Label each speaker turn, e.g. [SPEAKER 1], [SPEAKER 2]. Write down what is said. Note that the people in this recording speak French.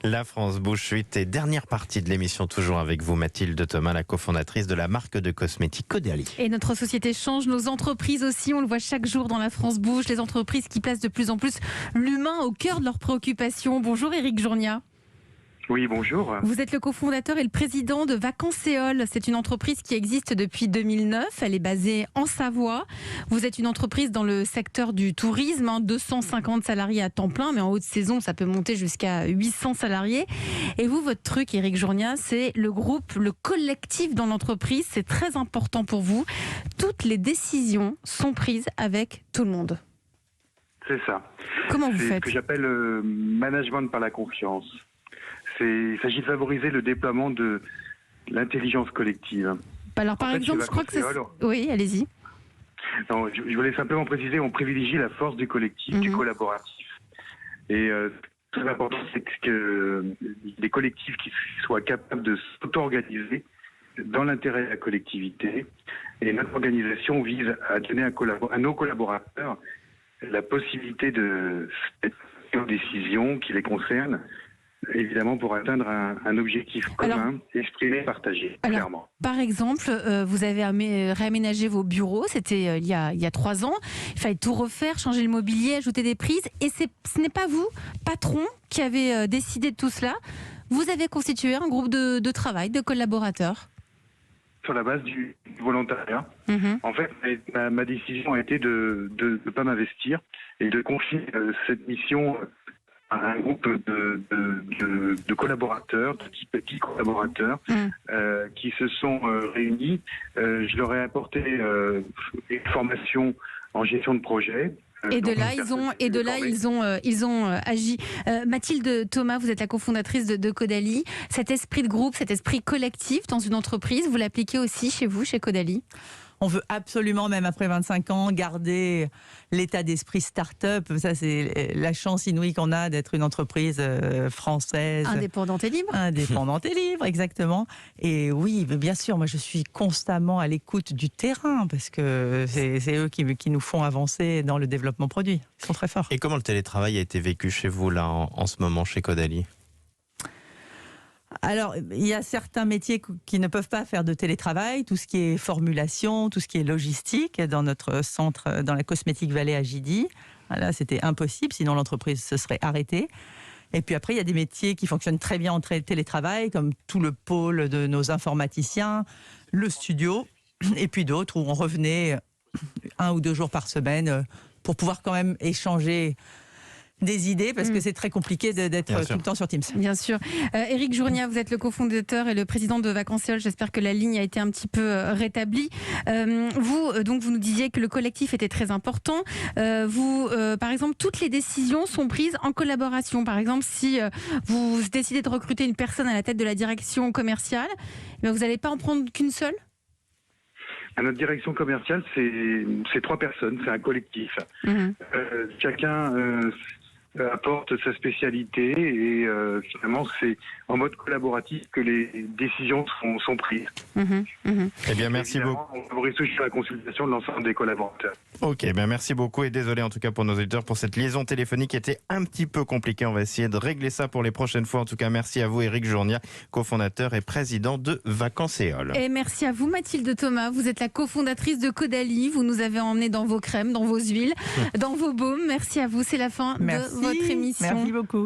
[SPEAKER 1] La France bouge 8 et dernière partie de l'émission, toujours avec vous Mathilde Thomas, la cofondatrice de la marque de cosmétiques Caudalie.
[SPEAKER 2] Et notre société change, nos entreprises aussi, on le voit chaque jour dans la France bouge, les entreprises qui placent de plus en plus l'humain au cœur de leurs préoccupations. Bonjour Éric Journia.
[SPEAKER 3] Oui, bonjour.
[SPEAKER 2] Vous êtes le cofondateur et le président de Vacanceol. C'est une entreprise qui existe depuis 2009. Elle est basée en Savoie. Vous êtes une entreprise dans le secteur du tourisme, 250 salariés à temps plein, mais en haute saison, ça peut monter jusqu'à 800 salariés. Et vous, votre truc, Éric Journia, c'est le groupe, le collectif dans l'entreprise. C'est très important pour vous. Toutes les décisions sont prises avec tout le monde.
[SPEAKER 3] C'est ça.
[SPEAKER 2] Comment vous
[SPEAKER 3] C'est
[SPEAKER 2] faites ?
[SPEAKER 3] ce que j'appelle management par la confiance. Il s'agit de favoriser le déploiement de l'intelligence collective.
[SPEAKER 2] Alors, par exemple, je crois que c'est... Oui, allez-y.
[SPEAKER 3] Non, je voulais simplement préciser, on privilégie la force du collectif, du collaboratif. Et très important, c'est que les collectifs qui soient capables de s'auto-organiser dans l'intérêt de la collectivité. Et notre organisation vise à donner à nos collaborateurs la possibilité de faire des décisions qui les concernent, évidemment pour atteindre un objectif commun, exprimé, partagé, clairement.
[SPEAKER 2] Par exemple, vous avez réaménagé vos bureaux, c'était il y a 3 ans. Il fallait tout refaire, changer le mobilier, ajouter des prises. Et ce n'est pas vous, patron, qui avez décidé de tout cela. Vous avez constitué un groupe de travail, de collaborateurs.
[SPEAKER 3] Sur la base du volontariat. En fait, ma décision a été de ne pas m'investir et de confier cette mission à un groupe de collaborateurs, de petits collaborateurs qui se sont réunis. Je leur ai apporté une formation en gestion de projet.
[SPEAKER 2] Et de là, ils ont agi. Mathilde Thomas, vous êtes la cofondatrice de Caudalie. Cet esprit de groupe, cet esprit collectif dans une entreprise, vous l'appliquez aussi chez vous, chez Caudalie ?
[SPEAKER 4] On veut absolument, même après 25 ans, garder l'état d'esprit start-up. Ça, c'est la chance inouïe qu'on a d'être une entreprise française.
[SPEAKER 2] Indépendante et libre.
[SPEAKER 4] Indépendante et libre, exactement. Et oui, bien sûr, moi, je suis constamment à l'écoute du terrain parce que c'est eux qui nous font avancer dans le développement produit. Ils sont très forts.
[SPEAKER 1] Et comment le télétravail a été vécu chez vous, là, en ce moment, chez Caudalie ?
[SPEAKER 4] Alors, il y a certains métiers qui ne peuvent pas faire de télétravail, tout ce qui est formulation, tout ce qui est logistique, dans notre centre, dans la Cosmétique Vallée à Gidy. Là, c'était impossible, sinon l'entreprise se serait arrêtée. Et puis après, il y a des métiers qui fonctionnent très bien en télétravail, comme tout le pôle de nos informaticiens, le studio, et puis d'autres où on revenait 1 ou 2 jours par semaine pour pouvoir quand même échanger des idées, parce que c'est très compliqué d'être tout le temps sur Teams.
[SPEAKER 2] Bien sûr. Éric Journia, vous êtes le cofondateur et le président de Vacanceol. J'espère que la ligne a été un petit peu rétablie. Vous nous disiez que le collectif était très important. Par exemple, toutes les décisions sont prises en collaboration. Par exemple, si vous décidez de recruter une personne à la tête de la direction commerciale, vous n'allez pas en prendre qu'une seule ?
[SPEAKER 3] À notre direction commerciale, c'est 3 personnes, c'est un collectif. Chacun apporte sa spécialité et finalement c'est en mode collaboratif que les décisions sont prises.
[SPEAKER 1] Eh bien, merci beaucoup.
[SPEAKER 3] On favorise toujours la consultation de l'ensemble des collaborateurs.
[SPEAKER 1] Ok, bien merci beaucoup et désolé en tout cas pour nos auditeurs pour cette liaison téléphonique qui était un petit peu compliquée. On va essayer de régler ça pour les prochaines fois. En tout cas, merci à vous Éric Journia, cofondateur et président de Vacanceol.
[SPEAKER 2] Et merci à vous Mathilde Thomas, vous êtes la cofondatrice de Caudalie. Vous nous avez emmenés dans vos crèmes, dans vos huiles, dans vos baumes. Merci à vous, c'est la fin de votre émission.
[SPEAKER 4] Merci beaucoup.